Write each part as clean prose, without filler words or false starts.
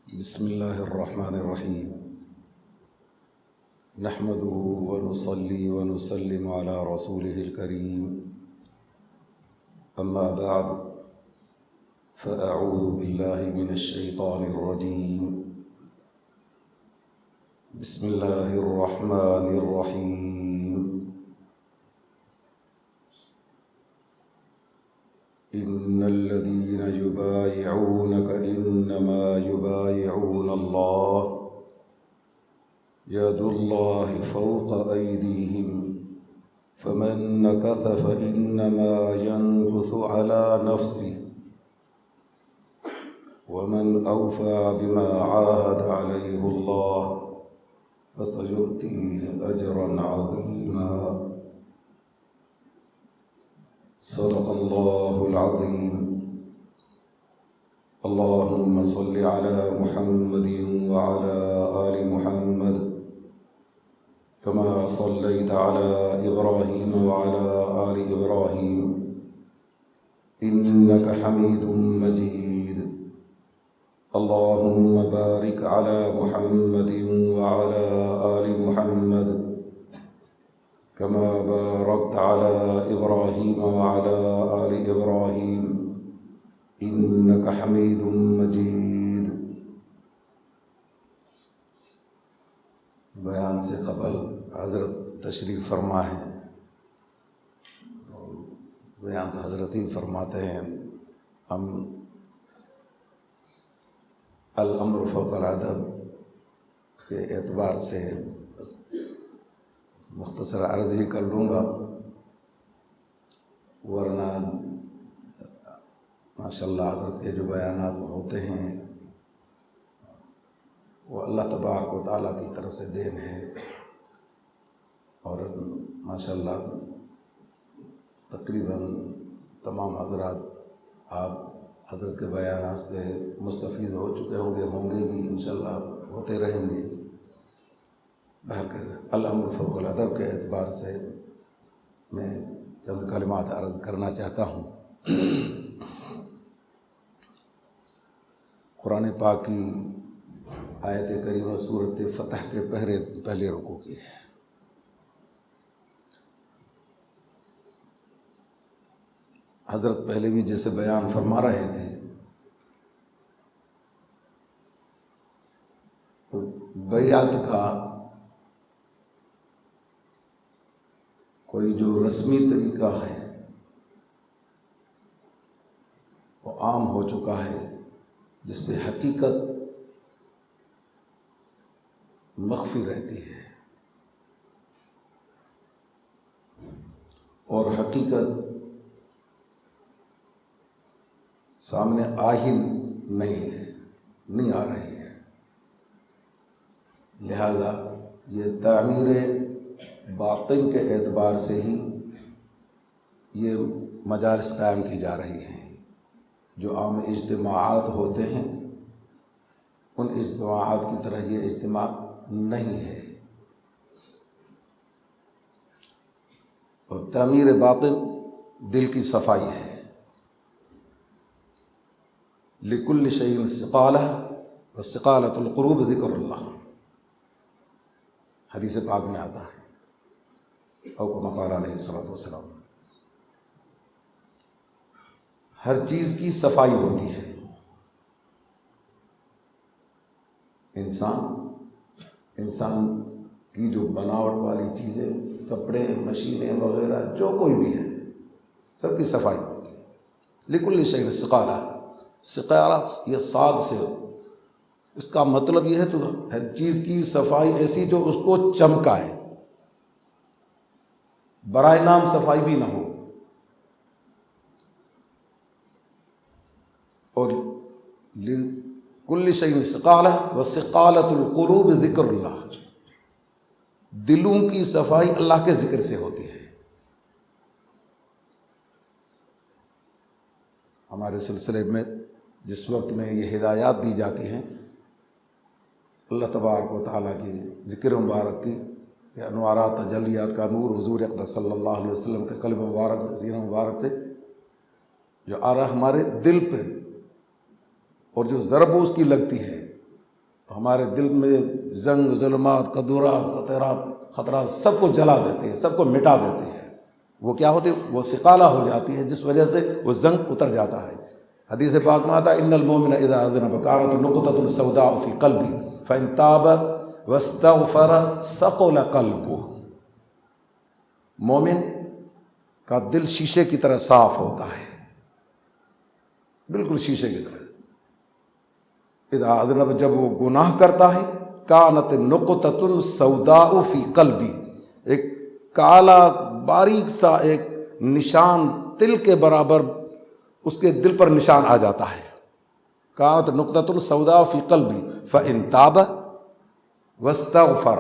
بسم اللہ الرحمن الرحیم نحمده ونصلي ونسلم على رسوله الكريم اما بعد فاعوذ باللہ من الشیطان الرجیم بسم اللہ الرحمن الرحیم ان الذين يبايعونك انما يبايعون الله يد الله فوق ايديهم فمن نكث فانما ينكث على نفسه ومن اوفى بما عاهد عليه الله فسيؤتيه اجرا عظيما صدق اللہ العظیم اللہم صل علی محمد وعلی آل محمد كما صلیت علی ابراہیم وعلی آل ابراہیم انک حمید مجید اللہم بارک علی محمد وعلی آل محمد كما باركت على إبراهيم وعلى آل إبراهيم إنك حميد مجيد۔ بیان سے قبل حضرت تشریف فرما ہے، تو بیان تو حضرت ہی فرماتے ہیں، ہم الامر فوق الادب کے اعتبار سے مختصر عرض ہی کر لوں گا، ورنہ ماشاءاللہ حضرت کے جو بیانات ہوتے ہیں وہ اللہ تبارک و تعالیٰ کی طرف سے دین ہے، اور ماشاءاللہ تقریباً تمام حضرات آپ حضرت کے بیانات سے مستفید ہو چکے ہوں گے بھی، انشاءاللہ ہوتے رہیں گے۔ بہرکیف الامر فوق الادب کے اعتبار سے میں چند کلمات عرض کرنا چاہتا ہوں۔ قرآن پاک کی آیت کریمہ سورۃ فتح کے پہلے رکوع کی ہے۔ حضرت پہلے بھی جیسے بیان فرما رہے تھے، تو بیعت کا کوئی جو رسمی طریقہ ہے وہ عام ہو چکا ہے، جس سے حقیقت مخفی رہتی ہے اور حقیقت سامنے آ ہی نہیں آ رہی ہے۔ لہذا یہ تعمیر باطن کے اعتبار سے ہی یہ مجالس قائم کی جا رہی ہیں۔ جو عام اجتماعات ہوتے ہیں ان اجتماعات کی طرح یہ اجتماع نہیں ہے، اور تعمیر باطن دل کی صفائی ہے۔ لکل شیء ثقالہ وثقالۃ القلوب ذکر اللہ، حدیث پاک میں آتا ہے، او کما قال علیہ الصلوۃ والسلام۔ ہر چیز کی صفائی ہوتی ہے۔ انسان کی جو بناوٹ والی چیزیں، کپڑے، مشینیں وغیرہ جو کوئی بھی ہے، سب کی صفائی ہوتی ہے۔ لکل شیء ثقالہ، ثقالہ یہ صاد سے، اس کا مطلب یہ ہے تو ہر چیز کی صفائی ایسی جو اس کو چمکائے، برائے نام صفائی بھی نہ ہو، اور کل شیء ثقالہ وثقالۃ القلوب ذکر اللہ، دلوں کی صفائی اللہ کے ذکر سے ہوتی ہے۔ ہمارے سلسلے میں جس وقت میں یہ ہدایات دی جاتی ہیں، اللہ تبارک و تعالیٰ کی ذکر مبارک کی کہ انوارات تجلیات کا نور حضور اقدس صلی اللہ علیہ وسلم کے قلب مبارک سے، سینہ مبارک سے جو آ رہا ہمارے دل پہ، اور جو ضرب اس کی لگتی ہے ہمارے دل میں زنگ، ظلمات، قدورات، خطرات سب کو جلا دیتے ہیں، سب کو مٹا دیتے ہیں۔ وہ کیا ہوتی ہے؟ وہ ثقالہ ہو جاتی ہے، جس وجہ سے وہ زنگ اتر جاتا ہے۔ حدیث پاک میں آتا ہے ان المؤمن اذا اذنب كانت نقطة سوداء في قلبه فان تاب واستغفر ثقل قلبه۔ مومن کا دل شیشے کی طرح صاف ہوتا ہے، بالکل شیشے کی طرح۔ اذا اذنب، جب وہ گناہ کرتا ہے، كانت نقطة سوداء في قلبه، ایک کالا باریک سا ایک نشان تل کے برابر اس کے دل پر نشان آ جاتا ہے۔ كانت نقطة سوداء في قلبه فإن تاب واستغفر،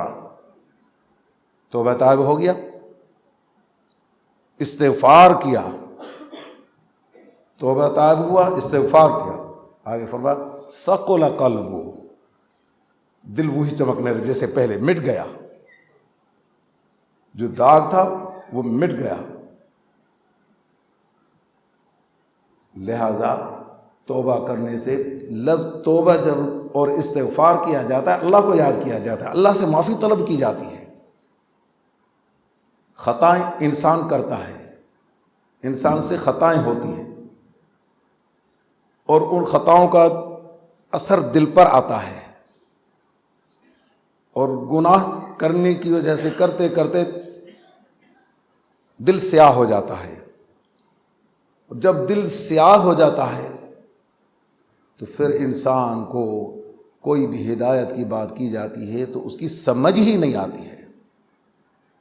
توبہ طائب ہو گیا، استغفار کیا، توبہ طائب ہوا، استغفار کیا، آگے فرمایا ثقل قلبه، دل وہی چمکنے لگا جیسے پہلے، مٹ گیا، جو داغ تھا وہ مٹ گیا۔ لہذا توبہ کرنے سے، لفظ توبہ جب اور استغفار کیا جاتا ہے، اللہ کو یاد کیا جاتا ہے، اللہ سے معافی طلب کی جاتی ہے۔ خطائیں انسان کرتا ہے، انسان سے خطائیں ہوتی ہیں، اور ان خطاؤں کا اثر دل پر آتا ہے، اور گناہ کرنے کی وجہ سے کرتے کرتے دل سیاہ ہو جاتا ہے۔ جب دل سیاہ ہو جاتا ہے تو پھر انسان کو کوئی بھی ہدایت کی بات کی جاتی ہے تو اس کی سمجھ ہی نہیں آتی ہے۔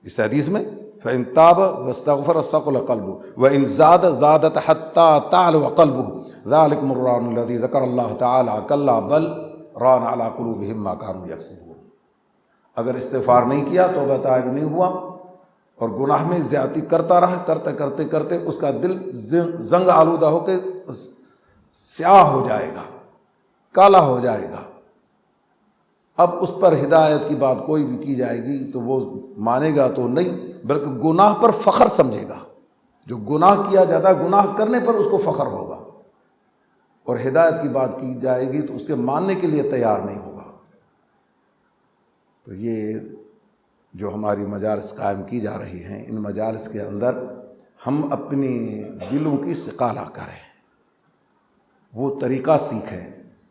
اس حدیث میں فَإِن تَابَ وَاسْتَغْفَرَ ثَقُلَ قَلْبُهُ وَإِن زَادَ زَادَتْ حَتَّى تَعْلُوَ قَلْبُهُ ذَلِكُمُ الرَّانُ الَّذِي ذَكَرَ اللَّهُ تَعَالَى كَلَّا بَلْ رَانَ عَلَىٰ قُلُوبِهِم مَّا كَانُوا يَكْسِبُونَ۔ اگر استغفار نہیں کیا، توبہ طائب نہیں ہوا اور گناہ میں زیادتی کرتا رہا، کرتے کرتے کرتے اس کا دل زنگ آلودہ ہو کے سیاہ ہو جائے گا، کالا ہو جائے گا۔ اب اس پر ہدایت کی بات کوئی بھی کی جائے گی تو وہ مانے گا تو نہیں، بلکہ گناہ پر فخر سمجھے گا۔ جو گناہ کیا جاتا ہے، گناہ کرنے پر اس کو فخر ہوگا، اور ہدایت کی بات کی جائے گی تو اس کے ماننے کے لیے تیار نہیں ہوگا۔ تو یہ جو ہماری مجالس قائم کی جا رہی ہیں، ان مجالس کے اندر ہم اپنی دلوں کی سقالہ کریں، وہ طریقہ سیکھیں۔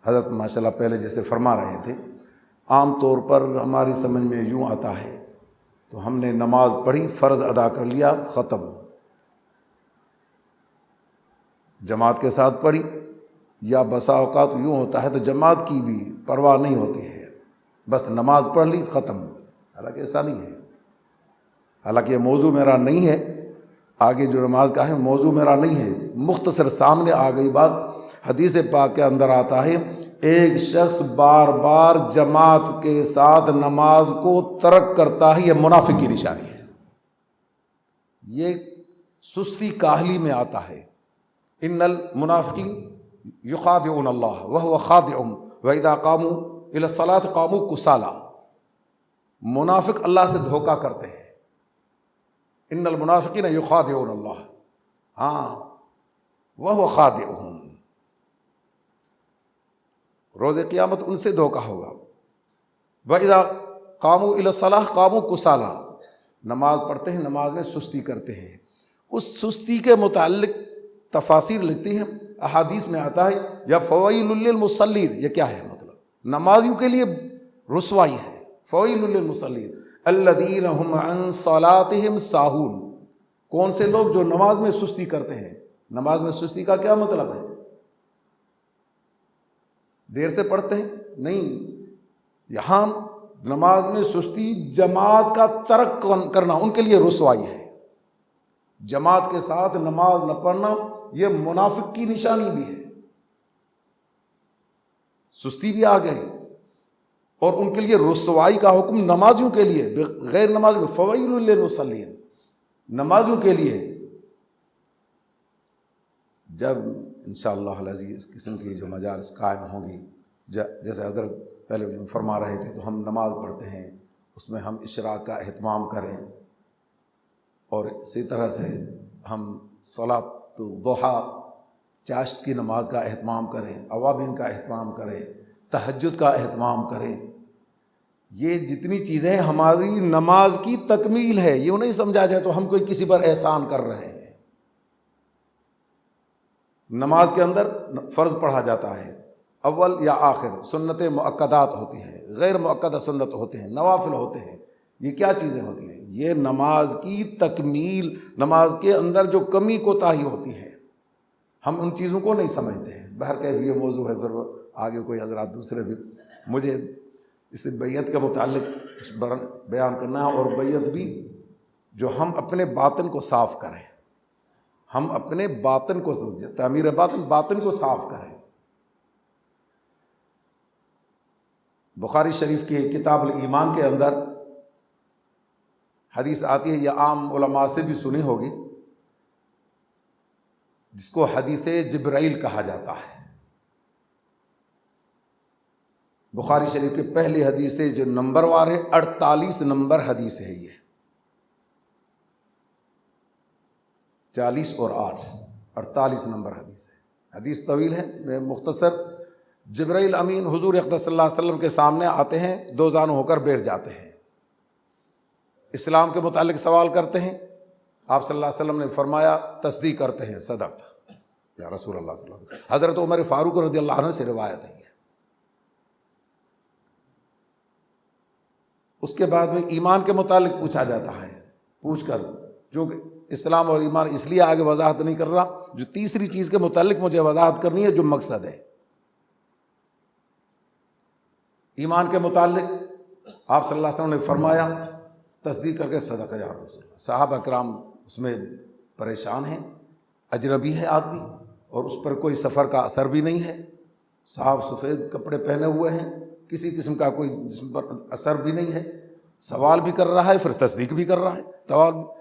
حضرت ماشاءاللہ پہلے جیسے فرما رہے تھے، عام طور پر ہماری سمجھ میں یوں آتا ہے تو ہم نے نماز پڑھی، فرض ادا کر لیا، ختم، جماعت کے ساتھ پڑھی، یا بسا اوقات یوں ہوتا ہے تو جماعت کی بھی پرواہ نہیں ہوتی ہے، بس نماز پڑھ لی، ختم۔ حالانکہ ایسا نہیں ہے، حالانکہ یہ موضوع میرا نہیں ہے، آگے جو نماز کا ہے موضوع میرا نہیں ہے، مختصر سامنے آ گئی بات۔ حدیث پاک کے اندر آتا ہے ایک شخص بار بار جماعت کے ساتھ نماز کو ترک کرتا ہے، یہ منافق کی نشانی ہے، یہ سستی کاہلی میں آتا ہے۔ ان المنافقین یخادعون اللہ وهو خادعهم واذا قاموا الى الصلاة قاموا کسالى۔ منافق اللہ سے دھوکہ کرتے ہیں، ان المنافقین یخادعون اللہ، ہاں وهو خادعهم، روز قیامت ان سے دھوکہ ہوگا۔ وَإِذَا قَامُوا إِلَى الصَّلَاةِ قَامُوا كُسَالَىٰ، نماز پڑھتے ہیں، نماز میں سستی کرتے ہیں۔ اس سستی کے متعلق تفاسیر لکھتی ہیں، احادیث میں آتا ہے یا فویل للمصلین، یہ کیا ہے مطلب؟ نمازیوں کے لیے رسوائی ہے۔ فویل للمصلین الذین هم عن صلاتهم ساہون، کون سے لوگ؟ جو نماز میں سستی کرتے ہیں۔ نماز میں سستی کا کیا مطلب ہے؟ دیر سے پڑھتے ہیں؟ نہیں، یہاں نماز میں سستی جماعت کا ترک کرنا ان کے لیے رسوائی ہے۔ جماعت کے ساتھ نماز نہ پڑھنا یہ منافق کی نشانی بھی ہے، سستی بھی آ گئی، اور ان کے لیے رسوائی کا حکم نمازیوں کے لیے، غیر نمازیوں فویل للمصلین، نمازیوں کے لیے۔ جب انشاءاللہ العزیز اس قسم کی جو مجالس قائم ہوں گی، جیسے حضرت پہلے فرما رہے تھے، تو ہم نماز پڑھتے ہیں، اس میں ہم اشراق کا اہتمام کریں، اور اسی طرح سے ہم صلاۃ الضحیٰ، چاشت کی نماز کا اہتمام کریں، اوابین کا اہتمام کریں، تہجد کا اہتمام کریں. یہ جتنی چیزیں ہماری نماز کی تکمیل ہے. یہ نہیں سمجھا جائے تو ہم کوئی کسی پر احسان کر رہے ہیں. نماز کے اندر فرض پڑھا جاتا ہے اول یا آخر، سنت مؤکدات ہوتی ہیں، غیر مؤکدہ سنت ہوتے ہیں، نوافل ہوتے ہیں. یہ کیا چیزیں ہوتی ہیں؟ یہ نماز کی تکمیل، نماز کے اندر جو کمی کوتاہی ہوتی ہے ہم ان چیزوں کو نہیں سمجھتے ہیں. بہرکیف یہ موضوع ہے، پھر آگے کوئی حضرات دوسرے بھی. مجھے اس بیعت کے متعلق بیان کرنا ہے، اور بیعت بھی جو ہم اپنے باطن کو صاف کریں، ہم اپنے باطن کو، تعمیر باطن کو صاف کریں. بخاری شریف کی کتاب الایمان کے اندر حدیث آتی ہے، یہ عام علماء سے بھی سنی ہوگی، جس کو حدیث جبرائیل کہا جاتا ہے. بخاری شریف کی پہلی حدیث سے جو نمبر وار ہے 48 نمبر حدیث ہے. یہ 40 اور 8 48 نمبر حدیث ہے. حدیث طویل ہے، میں مختصر. جبرائیل امین حضور اقدس صلی اللہ علیہ وسلم کے سامنے آتے ہیں، دو زانو ہو کر بیٹھ جاتے ہیں، اسلام کے متعلق سوال کرتے ہیں. آپ صلی اللہ علیہ وسلم نے فرمایا تصدیق کرتے ہیں، صدقت یا رسول اللہ صلی اللہ علیہ وسلم. حضرت عمر فاروق رضی اللہ عنہ سے روایت ہے. اس کے بعد میں ایمان کے متعلق پوچھا جاتا ہے. پوچھ کر، چونکہ اسلام اور ایمان اس لیے آگے وضاحت نہیں کر رہا، جو تیسری چیز کے متعلق مجھے وضاحت کرنی ہے، جو مقصد ہے. ایمان کے متعلق آپ صلی اللہ علیہ وسلم نے فرمایا تصدیق کر کے صدقہ یا رسول اللہ. صحابہ کرام اس میں پریشان ہیں. اجنبی ہے آدمی اور اس پر کوئی سفر کا اثر بھی نہیں ہے، صاف سفید کپڑے پہنے ہوئے ہیں، کسی قسم کا کوئی جسم پر اثر بھی نہیں ہے. سوال بھی کر رہا ہے، پھر تصدیق بھی کر رہا ہے.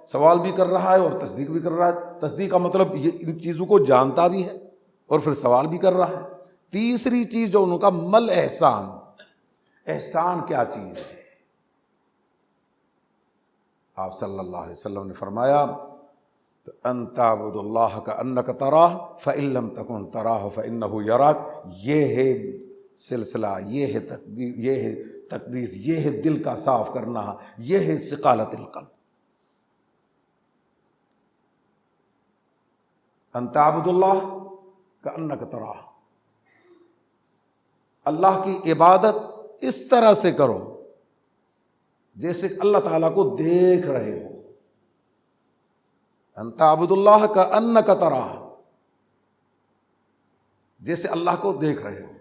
سوال بھی کر رہا ہے اور تصدیق بھی کر رہا ہے. تصدیق کا مطلب یہ ان چیزوں کو جانتا بھی ہے اور پھر سوال بھی کر رہا ہے. تیسری چیز جو ان کا مل احسان. احسان کیا چیز ہے؟ آپ صلی اللہ علیہ وسلم نے فرمایا ان تعبد اللہ کأنک تراہ فإن لم تکن تراہ فإنہ یراک. یہ ہے سلسلہ، یہ ہے تقدیس، یہ ہے دل کا صاف کرنا، یہ ہے ثقالت القلب. ان تعبد اللہ کأنک تراہ، اللہ کی عبادت اس طرح سے کرو جیسے اللہ تعالیٰ کو دیکھ رہے ہو. ان تعبد اللہ کأنک تراہ، جیسے اللہ کو دیکھ رہے ہو.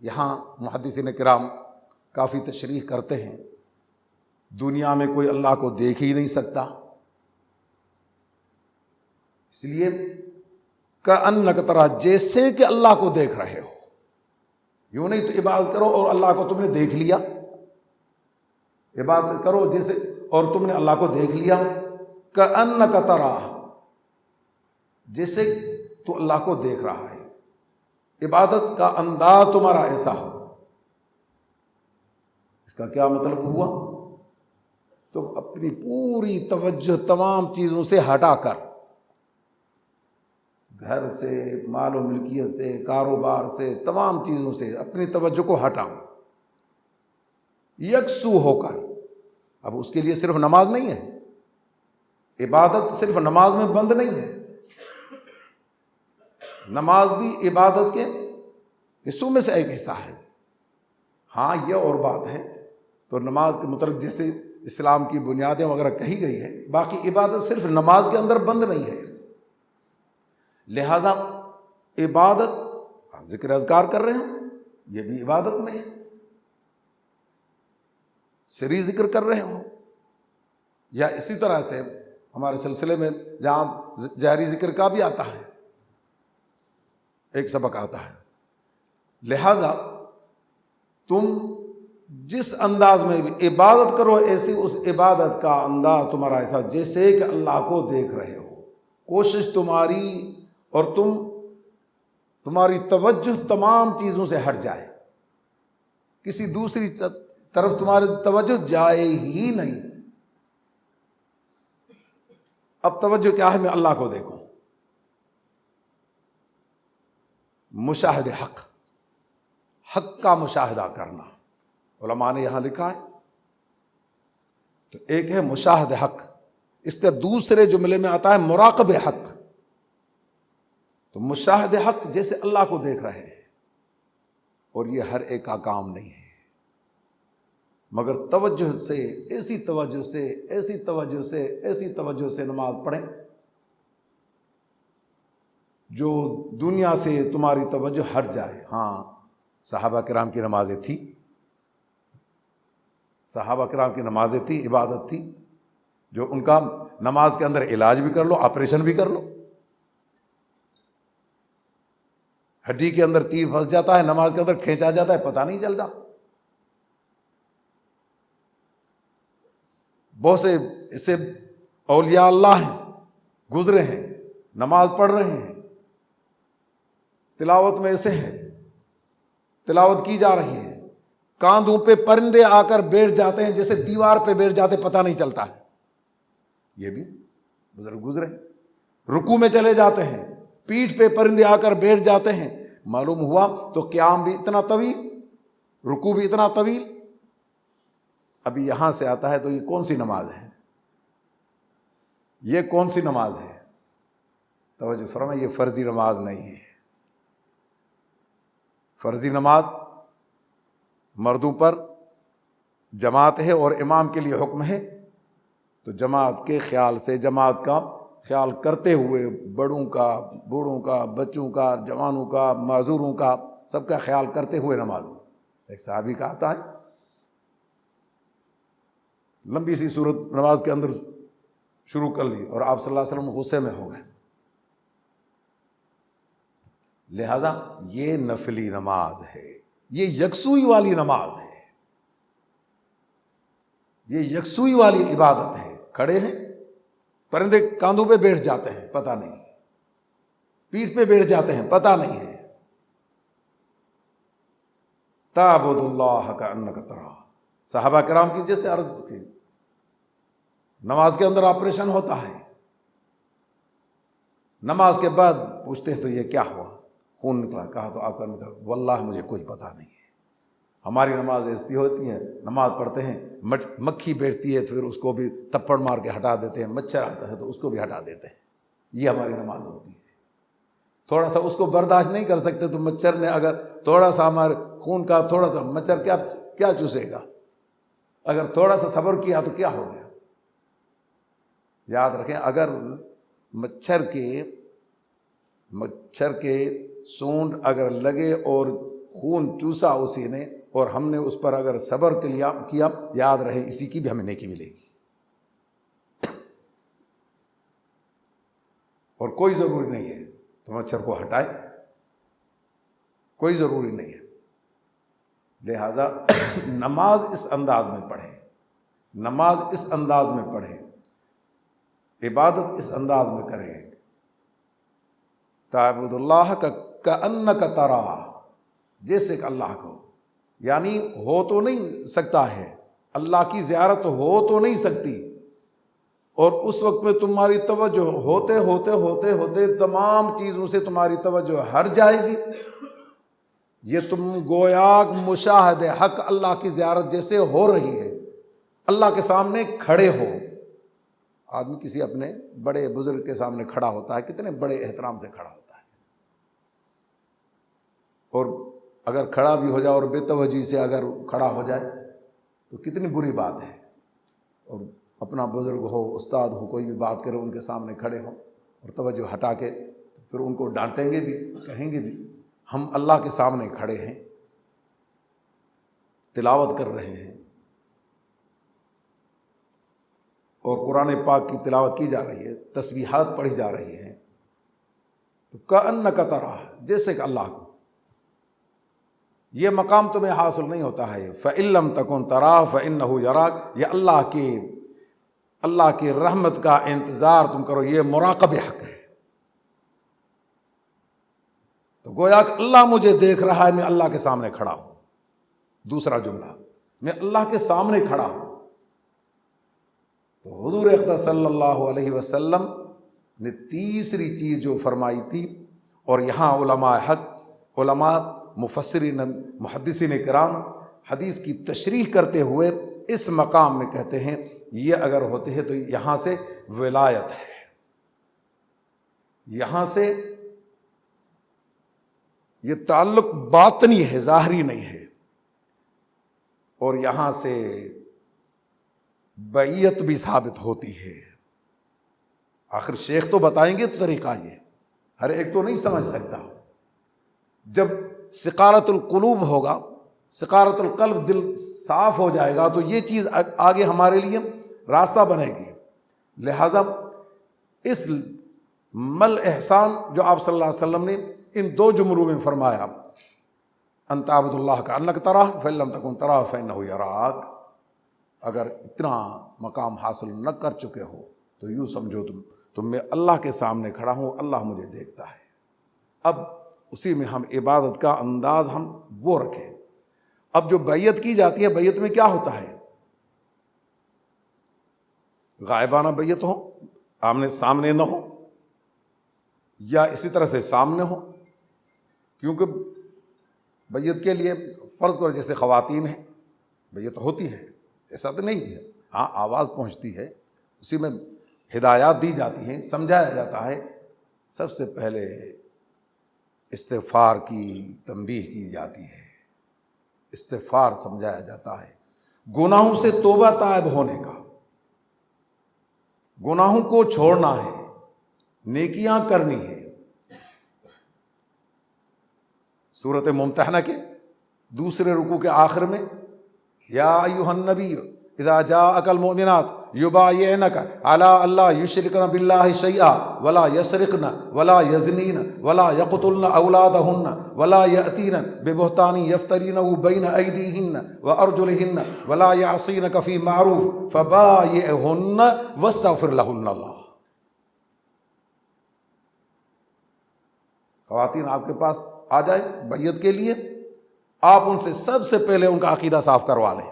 یہاں محدثین کرام کافی تشریح کرتے ہیں، دنیا میں کوئی اللہ کو دیکھ ہی نہیں سکتا، اس لیے کأنک تراہ، جیسے کہ اللہ کو دیکھ رہے ہو. یوں نہیں تو عبادت کرو اور اللہ کو تم نے دیکھ لیا. عبادت کرو جیسے اور تم نے اللہ کو دیکھ لیا. کأنک تراہ، جیسے تو اللہ کو دیکھ رہا ہے. عبادت کا انداز تمہارا ایسا ہو. اس کا کیا مطلب ہوا؟ تم اپنی پوری توجہ تمام چیزوں سے ہٹا کر، گھر سے، مال و ملکیت سے، کاروبار سے، تمام چیزوں سے اپنی توجہ کو ہٹاؤ، یکسو ہو کر. اب اس کے لیے صرف نماز نہیں ہے، عبادت صرف نماز میں بند نہیں ہے. نماز بھی عبادت کے حصوں میں سے ایک حصہ ہے. ہاں یہ اور بات ہے، تو نماز کے متعلق جیسے اسلام کی بنیادیں وغیرہ کہی گئی ہے، باقی عبادت صرف نماز کے اندر بند نہیں ہے. لہذا عبادت، ذکر اذکار کر رہے ہیں، یہ بھی عبادت میں ہے. سری ذکر کر رہے ہوں، یا اسی طرح سے ہمارے سلسلے میں جہاں جہری ذکر کا بھی آتا ہے، ایک سبق آتا ہے. لہذا تم جس انداز میں بھی عبادت کرو، ایسی اس عبادت کا انداز تمہارا ایسا جیسے کہ اللہ کو دیکھ رہے ہو. کوشش تمہاری اور تمہاری توجہ تمام چیزوں سے ہٹ جائے، کسی دوسری طرف تمہاری توجہ جائے ہی نہیں. اب توجہ کیا ہے؟ میں اللہ کو دیکھوں. مشاہد حق حق کا مشاہدہ کرنا، علماء نے یہاں لکھا ہے۔ تو ایک ہے مشاہد حق، اس کے دوسرے جملے میں آتا ہے مراقب حق۔ تو مشاہد حق جیسے اللہ کو دیکھ رہے ہیں، اور یہ ہر ایک کا کام نہیں ہے، مگر توجہ سے، ایسی توجہ سے، ایسی توجہ سے، ایسی توجہ سے نماز پڑھیں جو دنیا سے تمہاری توجہ ہٹ جائے۔ ہاں، صحابہ کرام کی نمازیں تھی، صحابہ کرام کی نمازیں تھی، عبادت تھی، جو ان کا نماز کے اندر علاج بھی کر لو، آپریشن بھی کر لو۔ ہڈی کے اندر تیر پھنس جاتا ہے، نماز کے اندر کھینچا جاتا ہے، پتہ نہیں چلتا۔ بہت سے اس سے اولیاء اللہ ہیں، گزرے ہیں، نماز پڑھ رہے ہیں، تلاوت میں ایسے ہیں، تلاوت کی جا رہی ہے، کاندھوں پہ پرندے آ کر بیٹھ جاتے ہیں، جیسے دیوار پہ بیٹھ جاتے، پتہ نہیں چلتا ہے۔ یہ بھی بزرگ گزرے، رکوع میں چلے جاتے ہیں، پیٹھ پہ پرندے آ کر بیٹھ جاتے ہیں، معلوم ہوا تو قیام بھی اتنا طویل، رکوع بھی اتنا طویل۔ ابھی یہاں سے آتا ہے تو یہ کون سی نماز ہے؟ یہ کون سی نماز ہے؟ توجہ فرمائیں، یہ فرضی نماز نہیں ہے۔ فرضی نماز مردوں پر جماعت ہے اور امام کے لیے حکم ہے، تو جماعت کے خیال سے، جماعت کا خیال کرتے ہوئے، بڑوں کا، بوڑھوں کا، بچوں کا، جوانوں کا، معذوروں کا، سب کا خیال کرتے ہوئے نماز۔ ایک صحابی کا آتا ہے، لمبی سی صورت نماز کے اندر شروع کر لی اور آپ صلی اللہ علیہ وسلم غصے میں ہو گئے۔ لہذا یہ نفلی نماز ہے، یہ یکسوئی والی نماز ہے، یہ یکسوئی والی عبادت ہے۔ کھڑے ہیں، پرندے کاندھوں پہ بیٹھ جاتے ہیں، پتہ نہیں، پیٹھ پہ بیٹھ جاتے ہیں، پتہ نہیں ہے۔ تعبد اللہ کأنک تراہ، صحابہ کرام کی جیسے عرض کی، نماز کے اندر آپریشن ہوتا ہے، نماز کے بعد پوچھتے ہیں تو یہ کیا ہوا؟ خون نکلا، کہا تو آپ کا نکلا، واللہ مجھے کوئی پتہ نہیں ہے۔ ہماری نماز ایسی ہوتی ہے، نماز پڑھتے ہیں، مکھی بیٹھتی ہے تو پھر اس کو بھی تپڑ مار کے ہٹا دیتے ہیں، مچھر آتا ہے تو اس کو بھی ہٹا دیتے ہیں، یہ ہماری نماز ہوتی ہے۔ تھوڑا سا اس کو برداشت نہیں کر سکتے تو مچھر نے اگر تھوڑا سا ہمارے خون کا تھوڑا سا، مچھر کیا چوسے گا؟ اگر تھوڑا سا صبر کیا تو کیا ہو گیا؟ یاد رکھیں، اگر مچھر کے سونڈ اگر لگے اور خون چوسا اسی نے، اور ہم نے اس پر اگر صبر کیا، یاد رہے اسی کی بھی ہمیں نیکی ملے گی۔ اور کوئی ضروری نہیں ہے تو مچھر کو ہٹائے، کوئی ضروری نہیں ہے۔ لہذا نماز اس انداز میں پڑھیں، نماز اس انداز میں پڑھیں، عبادت اس انداز میں کریں۔ تعبد اللہ کأنک تراہ، جیسے کہ اللہ کو، یعنی ہو تو نہیں سکتا ہے، اللہ کی زیارت ہو تو نہیں سکتی، اور اس وقت میں تمہاری توجہ ہوتے ہوتے ہوتے ہوتے تمام چیزوں سے تمہاری توجہ ہٹ جائے گی۔ یہ تم گویا مشاہد حق اللہ کی زیارت جیسے ہو رہی ہے، اللہ کے سامنے کھڑے ہو۔ آدمی کسی اپنے بڑے بزرگ کے سامنے کھڑا ہوتا ہے، کتنے بڑے احترام سے کھڑا ہوتا ہے، اور اگر کھڑا بھی ہو جائے اور بے توجہی سے اگر کھڑا ہو جائے تو کتنی بری بات ہے۔ اور اپنا بزرگ ہو، استاد ہو، کوئی بھی بات کرے، ان کے سامنے کھڑے ہوں اور توجہ ہٹا کے پھر ان کو ڈانٹیں گے بھی، کہیں گے بھی۔ ہم اللہ کے سامنے کھڑے ہیں، تلاوت کر رہے ہیں، اور قرآن پاک کی تلاوت کی جا رہی ہے، تسبیحات پڑھی جا رہی ہیں، تو کأنک تراہ، جیسے کہ اللہ کو۔ یہ مقام تمہیں حاصل نہیں ہوتا ہے، فإن لم تکن تراہ فإنہ یراک، یہ اللہ کی رحمت کا انتظار تم کرو، یہ مراقب حق ہے۔ تو گویا کہ اللہ مجھے دیکھ رہا ہے، میں اللہ کے سامنے کھڑا ہوں۔ دوسرا جملہ، میں اللہ کے سامنے کھڑا ہوں۔ تو حضور اقدس صلی اللہ علیہ وسلم نے تیسری چیز جو فرمائی تھی، اور یہاں علماء حق علماء مفسرین محدثین کرام حدیث کی تشریح کرتے ہوئے اس مقام میں کہتے ہیں یہ اگر ہوتے ہیں تو یہاں سے ولایت ہے، یہاں سے یہ تعلق باطنی ہے، ظاہری نہیں ہے، اور یہاں سے بیعت بھی ثابت ہوتی ہے۔ آخر شیخ تو بتائیں گے تو طریقہ یہ، ہر ایک تو نہیں سمجھ سکتا۔ جب سقارت القلوب ہوگا، سقارت القلب، دل صاف ہو جائے گا تو یہ چیز آگے ہمارے لیے راستہ بنے گی۔ لہذا اس مل احسان جو آپ صلی اللہ علیہ وسلم نے ان دو جملوں میں فرمایا، ان تعبد اللہ کأنک تراہ فإن لم تکن تراہ فإنہ یراک، اگر اتنا مقام حاصل نہ کر چکے ہو تو یوں سمجھو تم میں اللہ کے سامنے کھڑا ہوں، اللہ مجھے دیکھتا ہے۔ اب اسی میں ہم عبادت کا انداز ہم وہ رکھیں۔ اب جو بیعت کی جاتی ہے، بیعت میں کیا ہوتا ہے؟ غائبانہ بیعت ہو، آمنے سامنے نہ ہو، یا اسی طرح سے سامنے ہو، کیونکہ بیعت کے لیے فرض کرو جیسے خواتین ہیں، بیعت ہوتی ہے، ایسا تو نہیں ہے، ہاں آواز پہنچتی ہے، اسی میں ہدایات دی جاتی ہیں، سمجھایا جاتا ہے۔ سب سے پہلے استغفار کی تنبیہ کی جاتی ہے، استغفار سمجھایا جاتا ہے، گناہوں سے توبہ طائب ہونے کا، گناہوں کو چھوڑنا ہے، نیکیاں کرنی ہے۔ سورۃ ممتحنہ کے دوسرے رکوع کے آخر میں یا ایھا النبی اذا جاءک المؤمنات یبایعنک علی اللہ یشرکن باللہ شیئا ولا یسرقن ولا یزنین ولا یقتلن اولادہن ولا یأتین ببہتان یفترینہ بین ایدیہن وارجلہن ولا یعصینک فی معروف فبایعہن واستغفر لہن اللہ۔ خواتین آپ کے پاس آ جائیں بیعت کے لیے، آپ ان سے سب سے پہلے ان کا عقیدہ صاف کروا لیں،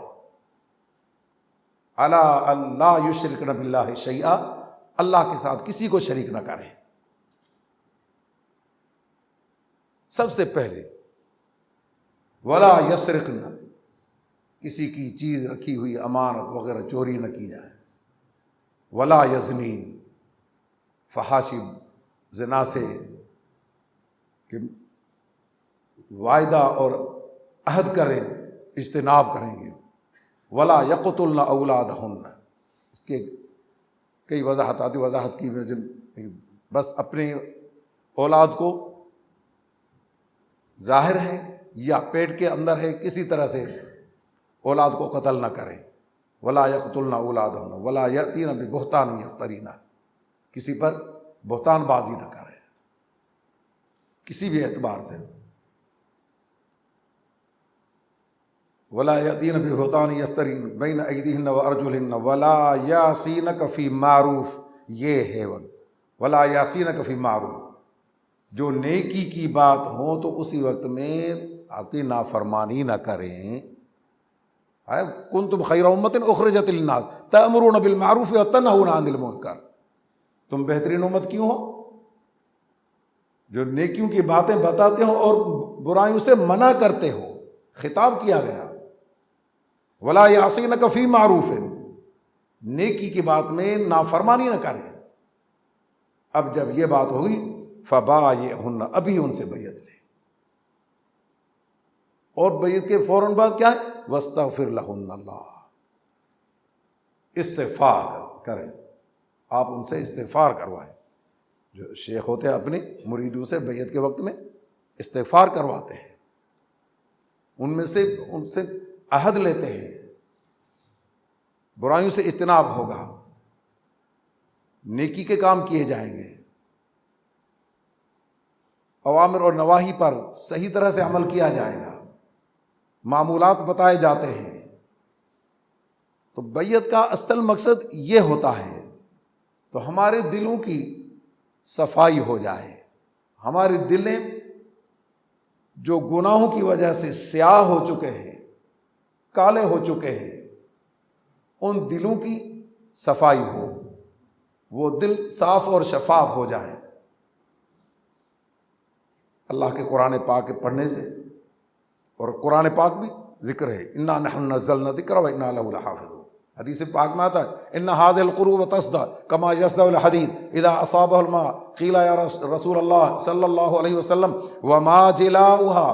الا اللہ یشرکن باللہ شیئا، اللہ کے ساتھ کسی کو شریک نہ کریں۔ سب سے پہلے ولا یسرقن، کسی کی چیز رکھی ہوئی امانت وغیرہ چوری نہ کی جائے، ولا یزنین، فحاشی زنا سے کہ وعدہ اور عہد کریں اجتناب کریں گے، ولا یقتلن اولادہن، اس کے کئی وضاحت کی میں بس اپنے اولاد کو ظاہر ہے یا پیٹ کے اندر ہے کسی طرح سے اولاد کو قتل نہ کریں، ولا یقتلن اولادہن ولا یأتین ببہتان یفترینہ، کسی پر بہتان بازی نہ کریں کسی بھی اعتبار سے، ولا یأتین ببہتان یفترین بین ایدیہن وارجلہن ولا یعصینک فی معروف، یہ ہے ولا یعصینک فی معروف، جو نیکی کی بات ہو تو اسی وقت میں آپ کی نافرمانی نہ کریں۔ کنتم خیر امۃ اخرجت للناس تأمرون بالمعروف وتنہون عن المنکر، تم بہترین امت کیوں ہو؟ جو نیکیوں کی باتیں بتاتے ہو اور برائیوں سے منع کرتے ہو۔ خطاب کیا گیا ولا یعصینک فی معروف، نیکی کی بات میں نافرمانی نہ کریں۔ اب جب یہ بات ہوئی فبایعہن، ابھی ان سے بیعت لیں، اور بیعت کے فوراً بعد کیا ہے؟ واستغفر لہن اللہ، استغفار کریں، آپ ان سے استغفار کروائیں۔ جو شیخ ہوتے ہیں اپنے مریدوں سے بیعت کے وقت میں استغفار کرواتے ہیں، ان سے عہد لیتے ہیں، برائیوں سے اجتناب ہوگا، نیکی کے کام کیے جائیں گے، اوامر اور نواہی پر صحیح طرح سے عمل کیا جائے گا، معمولات بتائے جاتے ہیں۔ تو بیعت کا اصل مقصد یہ ہوتا ہے تو ہمارے دلوں کی صفائی ہو جائے، ہمارے دلیں جو گناہوں کی وجہ سے سیاہ ہو چکے ہیں، کالے ہو چکے ہیں، ان دلوں کی صفائی ہو، وہ دل صاف اور شفاف ہو جائیں۔ اللہ کے قرآن پاک کے پڑھنے سے، اور قرآن پاک بھی ذکر ہے، انا نحن نزلنا الذکر و انا لہ لحافظون۔ حدیث پاک میں آتا ہے ان هذه القلوب تصدع كما يصدع الحديد اذا اصابه الماء قيل يا رسول الله صلى الله عليه وسلم وما جلاؤها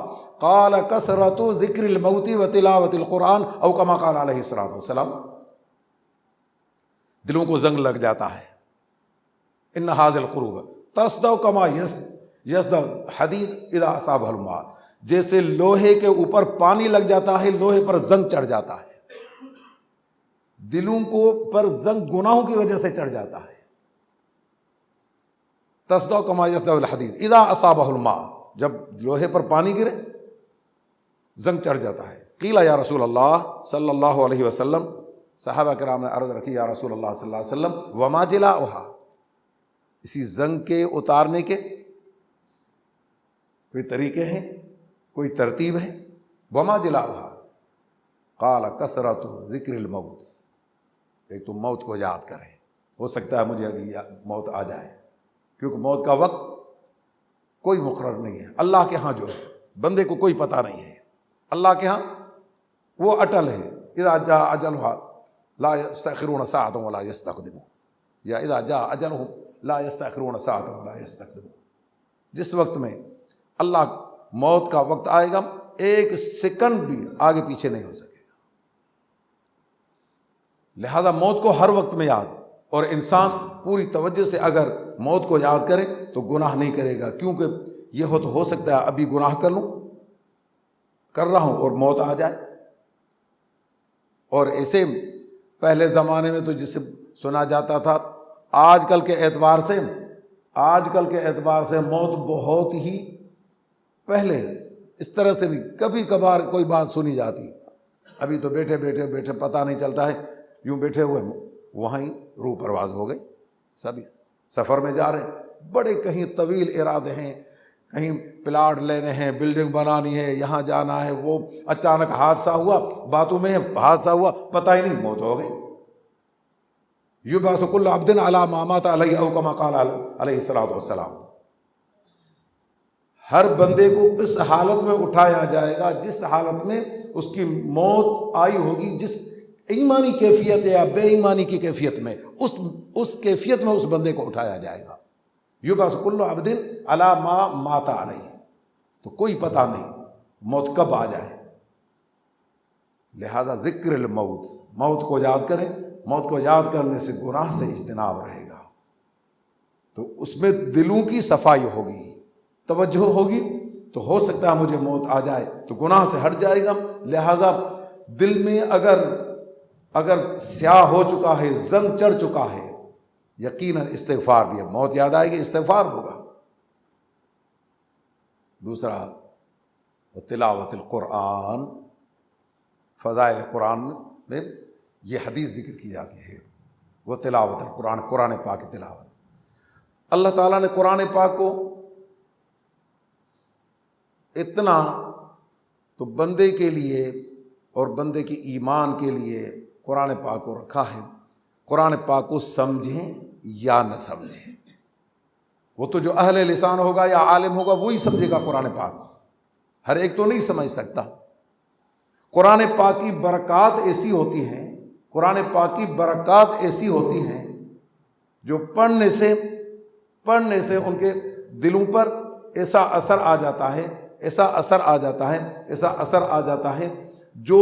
قال كثرة ذکر الموت وتلاوة القرآن او كما قال علیہ الصلوۃ والسلام۔ دلوں کو زنگ لگ جاتا ہے، ان هذه القلوب تصدع كما يصدع الحديد اذا اصابه الماء، جیسے لوہے کے اوپر پانی لگ جاتا ہے، لوہے پر زنگ چڑھ جاتا ہے، دلوں کو پر زنگ گناہوں کی وجہ سے چڑھ جاتا ہے۔ تصدع کما یصدع الحدید اذا اصابہ الماء، جب لوہے پر پانی گرے زنگ چڑھ جاتا ہے۔ قیل یا رسول اللہ صلی اللہ علیہ وسلم، صحابہ کرام نے عرض رکھی یا رسول اللہ صلی اللہ علیہ وسلم وما جلاؤہا، اسی زنگ کے اتارنے کے کوئی طریقے ہیں، کوئی ترتیب ہے؟ وما جلاؤہا قال کثرۃ ذکر الموت، ایک تو موت کو یاد کریں، ہو سکتا ہے مجھے ابھی موت آ جائے، کیونکہ موت کا وقت کوئی مقرر نہیں ہے، اللہ کے ہاں جو ہے بندے کو کوئی پتہ نہیں ہے، اللہ کے ہاں وہ اٹل ہے۔ اذا جاء اجلها لا يستأخرون ساعة ولا يستقدمون، یا اذا جاء اجلهم لا يستأخرون ساعة ولا يستقدمون، جس وقت میں اللہ موت کا وقت آئے گا ایک سیکنڈ بھی آگے پیچھے نہیں ہو سکے، لہذا موت کو ہر وقت میں یاد، اور انسان پوری توجہ سے اگر موت کو یاد کرے تو گناہ نہیں کرے گا، کیونکہ یہ ہو سکتا ہے ابھی گناہ کر رہا ہوں اور موت آ جائے۔ اور ایسے پہلے زمانے میں تو جسے سنا جاتا تھا، آج کل کے اعتبار سے موت بہت ہی پہلے، اس طرح سے نہیں، کبھی کبھار کوئی بات سنی جاتی، ابھی تو بیٹھے بیٹھے پتہ نہیں چلتا ہے، یوں بیٹھے ہوئے وہاں ہی روح پرواز ہو گئی، سبھی سفر میں جا رہے ہیں، بڑے کہیں طویل ارادے ہیں، کہیں پلاٹ لینے ہیں، بلڈنگ بنانی ہے، یہاں جانا ہے، وہ اچانک حادثہ ہوا، باتوں میں حادثہ ہوا، پتہ ہی نہیں موت ہو گئی۔ یبعث کل عبد علی ما مات علیہ او کما قال علیہ الصلوۃ والسلام، ہر بندے کو اس حالت میں اٹھایا جائے گا جس حالت میں اس کی موت آئی ہوگی، جس ایمانی کیفیت یا بے ایمانی کی کیفیت میں، اس کیفیت میں اس بندے کو اٹھایا جائے گا۔ یبعث کل عبد علی ما مات علیہ، تو کوئی پتہ نہیں موت کب آ جائے، لہذا ذکر الموت، موت کو یاد کریں، موت کو یاد کرنے سے گناہ سے اجتناب رہے گا، تو اس میں دلوں کی صفائی ہوگی، توجہ ہوگی، تو ہو سکتا ہے مجھے موت آ جائے تو گناہ سے ہٹ جائے گا۔ لہذا دل میں اگر سیاہ ہو چکا ہے، زنگ چڑھ چکا ہے، یقیناً استغفار بھی ہے، موت یاد آئے گی استغفار ہوگا۔ دوسرا تلاوت القرآن، فضائل قرآن میں یہ حدیث ذکر کی جاتی ہے، وہ تلاوت القرآن، قرآن پاک کی تلاوت۔ اللہ تعالیٰ نے قرآن پاک کو اتنا تو بندے کے لیے اور بندے کی ایمان کے لیے قرآن پاک کو رکھا ہے، قرآن پاک کو سمجھیں یا نہ سمجھیں، وہ تو جو اہل لسان ہوگا یا عالم ہوگا وہی سمجھے گا قرآن پاک کو، ہر ایک تو نہیں سمجھ سکتا۔ قرآن پاک کی برکات ایسی ہوتی ہیں، قرآن پاک کی برکات ایسی ہوتی ہیں جو پڑھنے سے ان کے دلوں پر ایسا اثر آ جاتا ہے، ایسا اثر آ جاتا ہے جو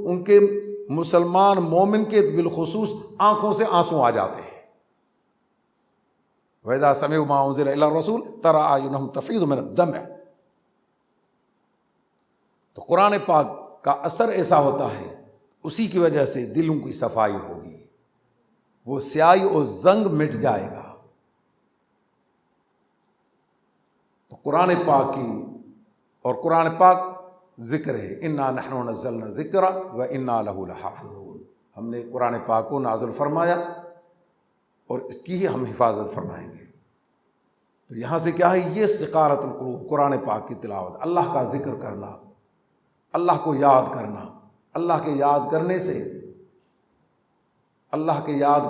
ان کے مسلمان مومن کے بالخصوص آنکھوں سے آنسو آ جاتے ہیں۔ وَإِذَا سَمِعُوا مَا أُنزِلَ إِلَى الرَّسُولِ تَرَىٰ أَعْيُنَهُمْ تَفِيضُ مِنَ الدَّمْعِ، تو قرآن پاک کا اثر ایسا ہوتا ہے، اسی کی وجہ سے دلوں کی صفائی ہوگی، وہ سیاہی اور زنگ مٹ جائے گا۔ تو قرآن پاک کی، اور قرآن پاک ذکر ہے، انا نحن نزلنا الذکر و انا لہ لحافظون، ہم نے قرآن پاک کو نازل فرمایا اور اس کی ہی ہم حفاظت فرمائیں گے۔ تو یہاں سے کیا ہے، یہ سقارت القلوب، قرآن پاک کی تلاوت، اللہ کا ذکر کرنا، اللہ کو یاد کرنا، اللہ کے یاد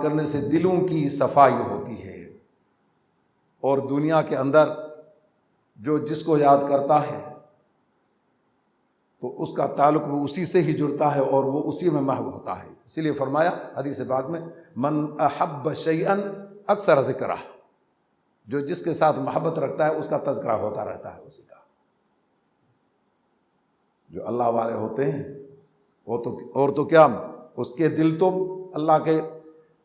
کرنے سے دلوں کی صفائی ہوتی ہے، اور دنیا کے اندر جو جس کو یاد کرتا ہے تو اس کا تعلق بھی اسی سے ہی جڑتا ہے اور وہ اسی میں محو ہوتا ہے. اسی لیے فرمایا حدیث پاک میں من احب شیئا اکثر ذکرہ، جو جس کے ساتھ محبت رکھتا ہے اس کا تذکرہ ہوتا رہتا ہے اسی کا. جو اللہ والے ہوتے ہیں وہ تو اور تو کیا، اس کے دل تو اللہ کے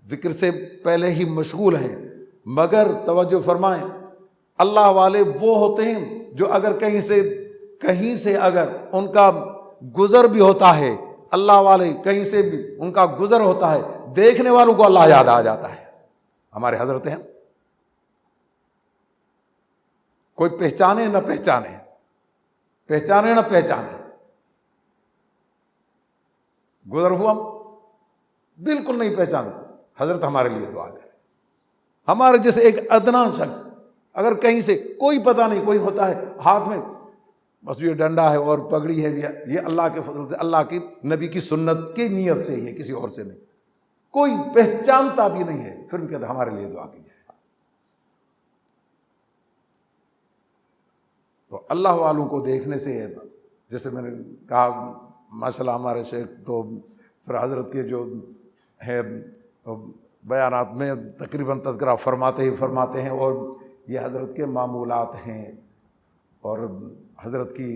ذکر سے پہلے ہی مشغول ہیں. مگر توجہ فرمائیں، اللہ والے وہ ہوتے ہیں جو اگر کہیں سے اگر ان کا گزر بھی ہوتا ہے، اللہ والے کہیں سے بھی ان کا گزر ہوتا ہے، دیکھنے والوں کو اللہ یاد آ جاتا ہے. ہمارے حضرت ہیں، کوئی پہچانے نہ پہچانے، پہچانے نہ پہچانے، گزر ہوا بالکل نہیں پہچانا، حضرت ہمارے لیے دعا کرے. ہمارے جیسے ایک ادنا شخص اگر کہیں سے کوئی پتہ نہیں، کوئی ہوتا ہے ہاتھ میں بس یہ ڈنڈا ہے اور پگڑی ہے، یہ اللہ کے فضل سے، اللہ کی نبی کی سنت کی نیت سے ہی ہے، کسی اور سے نہیں، کوئی پہچانتا بھی نہیں ہے، پھر بھی کہتے ہمارے لیے دعا کیجیے. تو اللہ والوں کو دیکھنے سے، جیسے میں نے کہا ماشاءاللہ ہمارے شیخ تو پھر حضرت کے جو ہے بیانات میں تقریباً تذکرہ فرماتے ہیں، اور یہ حضرت کے معمولات ہیں اور حضرت کی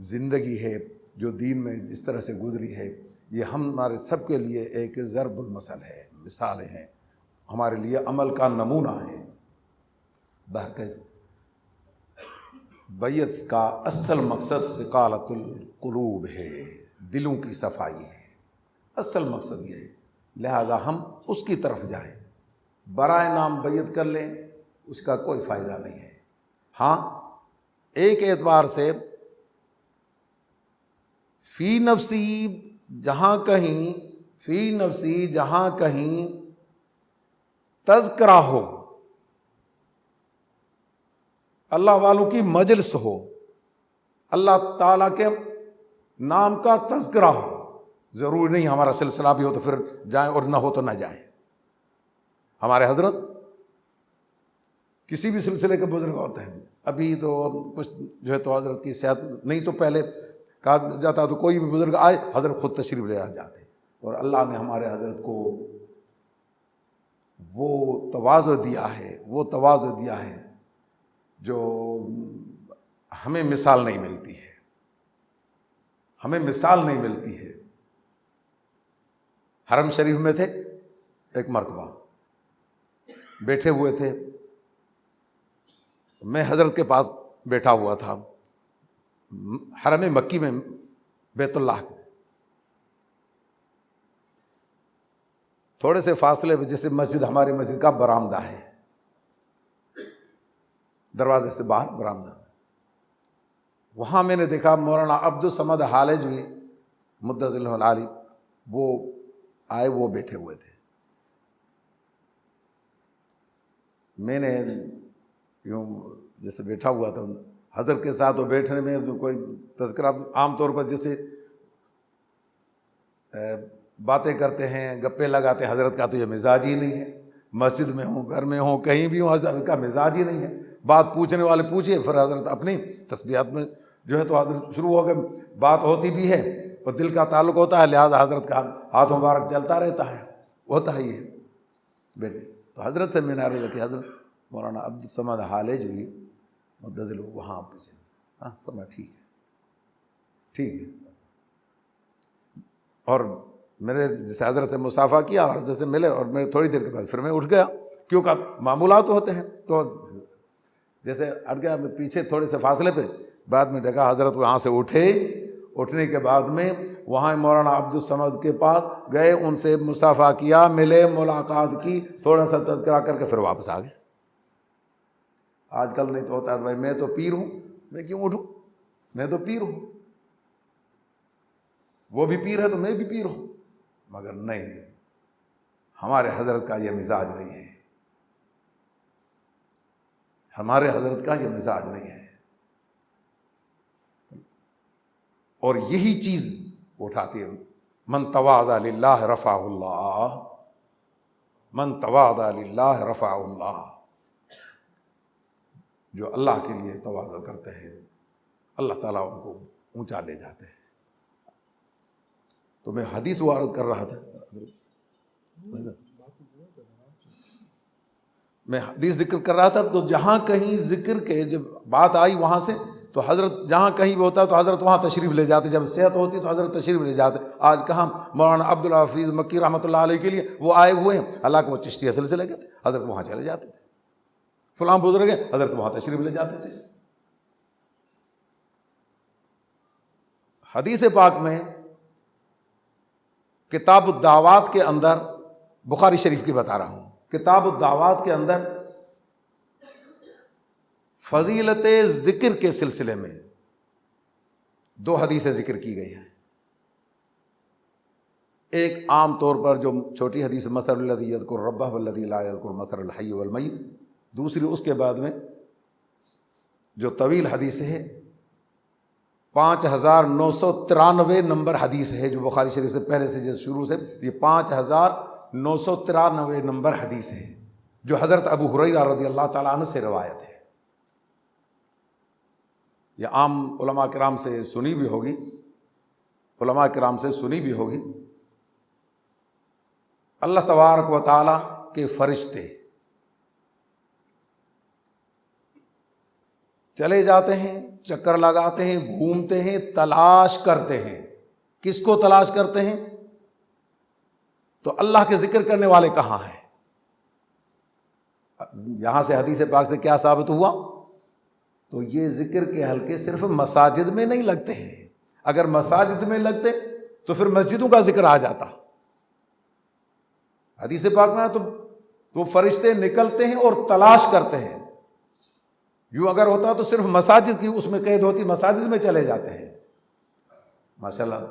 زندگی ہے جو دین میں جس طرح سے گزری ہے، یہ ہمارے سب کے لیے ایک ضرب المثل ہے، مثالیں ہیں، ہمارے لیے عمل کا نمونہ ہے. بہرکیف بیعت کا اصل مقصد سقالۃ القلوب ہے، دلوں کی صفائی ہے، اصل مقصد یہ ہے. لہذا ہم اس کی طرف جائیں، برائے نام بیعت کر لیں اس کا کوئی فائدہ نہیں ہے. ہاں ایک اعتبار سے فی نفسی جہاں کہیں تذکرہ ہو، اللہ والوں کی مجلس ہو، اللہ تعالیٰ کے نام کا تذکرہ ہو، ضروری نہیں ہمارا سلسلہ بھی ہو تو پھر جائیں اور نہ ہو تو نہ جائیں. ہمارے حضرت کسی بھی سلسلے کے بزرگ ہوتے ہیں، ابھی تو کچھ جو ہے تو حضرت کی صحت نہیں، تو پہلے کہا جاتا تو کوئی بھی بزرگ آئے حضرت خود تشریف لے جاتے، اور اللہ نے ہمارے حضرت کو وہ تواضع دیا ہے جو ہمیں مثال نہیں ملتی ہے. حرم شریف میں تھے، ایک مرتبہ بیٹھے ہوئے تھے، میں حضرت کے پاس بیٹھا ہوا تھا، حرم مکی میں بیت اللہ کے تھوڑے سے فاصلے پہ، جیسے ہماری مسجد کا برآمدہ ہے، دروازے سے باہر برآمدہ ہے، وہاں میں نے دیکھا مولانا عبد الصمد حالجوی مدظ العالی وہ آئے، وہ بیٹھے ہوئے تھے. میں نے یوں جیسے بیٹھا ہوا تھا حضرت کے ساتھ، وہ بیٹھنے میں کوئی تذکرہ عام طور پر جیسے باتیں کرتے ہیں، گپے لگاتے ہیں، حضرت کا تو یہ مزاج ہی نہیں ہے. مسجد میں ہوں، گھر میں ہوں، کہیں بھی ہوں، حضرت کا مزاج ہی نہیں ہے. بات پوچھنے والے پوچھے، پھر حضرت اپنی تسبیحات میں جو ہے تو حضرت شروع ہو گئے، بات ہوتی بھی ہے اور دل کا تعلق ہوتا ہے، لہٰذا حضرت کا ہاتھ مبارک چلتا رہتا ہے، ہوتا ہی ہے بیٹے. تو حضرت سے میں نے عرض کی، حضرت مولانا عبد الصمد حالجوی مدظ وہاں پیچھے. ہاں فرمایا ٹھیک ہے. اور میرے جیسے حضرت سے مصافحہ کیا اور حضرت سے ملے، اور میں تھوڑی دیر کے بعد پھر میں اٹھ گیا، کیونکہ معمولات ہوتے ہیں. تو جیسے ہٹ گیا میں پیچھے تھوڑے سے فاصلے پہ، بعد میں دیکھا حضرت وہاں سے اٹھنے کے بعد میں وہاں مولانا عبد الصمد کے پاس گئے، ان سے مصافحہ کیا، ملے، ملاقات کی، تھوڑا سا تذکرہ کر کے پھر واپس آ گئے. آج کل نہیں تو ہوتا ہے بھائی میں تو پیر ہوں، میں کیوں اٹھوں، میں تو پیر ہوں، وہ بھی پیر ہے تو میں بھی پیر ہوں. مگر نہیں، ہمارے حضرت کا یہ مزاج نہیں ہے، ہمارے حضرت کا یہ مزاج نہیں ہے. اور یہی چیز اٹھاتی ہے، من تواضع للہ رفعہ اللہ، من تواضع للہ رفعہ اللہ. جو اللہ کے لیے تواضع کرتے ہیں اللہ تعالیٰ ان کو اونچا لے جاتے ہیں۔ تو میں حدیث وارد کر رہا تھا، میں حدیث ذکر کر رہا تھا، تو جہاں کہیں ذکر کے جب بات آئی وہاں سے، تو حضرت جہاں کہیں بھی ہوتا تو حضرت وہاں تشریف لے جاتے، جب صحت ہوتی تو حضرت تشریف لے جاتے۔ آج کہاں مولانا عبدالحفیظ مکی رحمۃ اللہ علیہ کے لیے وہ آئے ہوئے ہیں، حالانکہ وہ چشتیہ سلسلے کے تھے، حضرت وہاں چلے جاتے تھے۔ فلاں بزرگ ہیں، حضرت وہاں تشریف لے جاتے تھے۔ حدیث پاک میں کتاب الدعوات کے اندر، بخاری شریف کی بتا رہا ہوں، کتاب الدعوات کے اندر فضیلت ذکر کے سلسلے میں 2 حدیثیں ذکر کی گئی ہیں۔ ایک عام طور پر جو چھوٹی حدیث مثل الذی یذکر ربہ والذی لا یذکر مثل الحی والمیت، دوسری اس کے بعد میں جو طویل حدیث ہے 5993 نمبر حدیث ہے، جو بخاری شریف سے پہلے سے جو شروع سے یہ 5993 نمبر حدیث ہے، جو حضرت ابو ہریرہ رضی اللہ تعالیٰ عنہ سے روایت ہے۔ یہ عام علماء کرام سے سنی بھی ہوگی، علماء کرام سے سنی بھی ہوگی۔ اللہ تبارک و تعالیٰ کے فرشتے چلے جاتے ہیں، چکر لگاتے ہیں، گھومتے ہیں، تلاش کرتے ہیں۔ کس کو تلاش کرتے ہیں؟ تو اللہ کے ذکر کرنے والے کہاں ہیں؟ یہاں سے حدیث پاک سے کیا ثابت ہوا؟ تو یہ ذکر کے حلقے صرف مساجد میں نہیں لگتے ہیں، اگر مساجد میں لگتے تو پھر مسجدوں کا ذکر آ جاتا۔ حدیث پاک میں تو فرشتے نکلتے ہیں اور تلاش کرتے ہیں، یوں اگر ہوتا تو صرف مساجد کی اس میں قید ہوتی، مساجد میں چلے جاتے ہیں۔ ماشاءاللہ،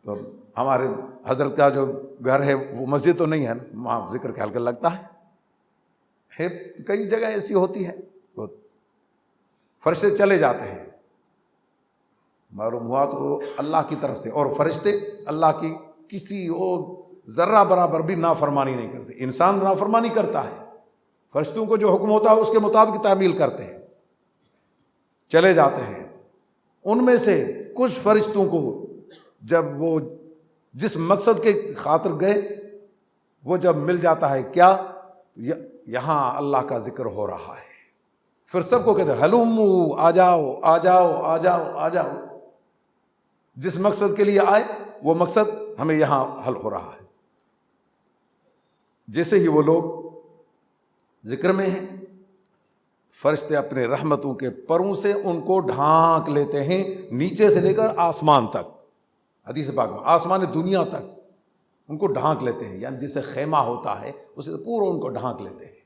تو ہمارے حضرت کا جو گھر ہے وہ مسجد تو نہیں ہے نا، وہاں ذکر کا حلقہ لگتا ہے، کئی جگہ ایسی ہوتی ہے، تو فرشتے چلے جاتے ہیں۔ معلوم ہوا تو اللہ کی طرف سے، اور فرشتے اللہ کی کسی اور ذرہ برابر بھی نافرمانی نہیں کرتے۔ انسان نافرمانی کرتا ہے، فرشتوں کو جو حکم ہوتا ہے اس کے مطابق تعمیل کرتے ہیں، چلے جاتے ہیں۔ ان میں سے کچھ فرشتوں کو جب وہ جس مقصد کے خاطر گئے وہ جب مل جاتا ہے، کیا یہاں اللہ کا ذکر ہو رہا ہے، پھر سب کو کہتے ہیں ہلومو، آ جاؤ آ جاؤ آ جاؤ آ جاؤ، جس مقصد کے لیے آئے وہ مقصد ہمیں یہاں حل ہو رہا ہے۔ جیسے ہی وہ لوگ ذکر میں ہیں، فرشتے اپنے رحمتوں کے پروں سے ان کو ڈھانک لیتے ہیں، نیچے سے لے کر آسمان تک، حدیث پاک میں آسمان دنیا تک ان کو ڈھانک لیتے ہیں، یعنی جسے خیمہ ہوتا ہے اسے پورا ان کو ڈھانک لیتے ہیں۔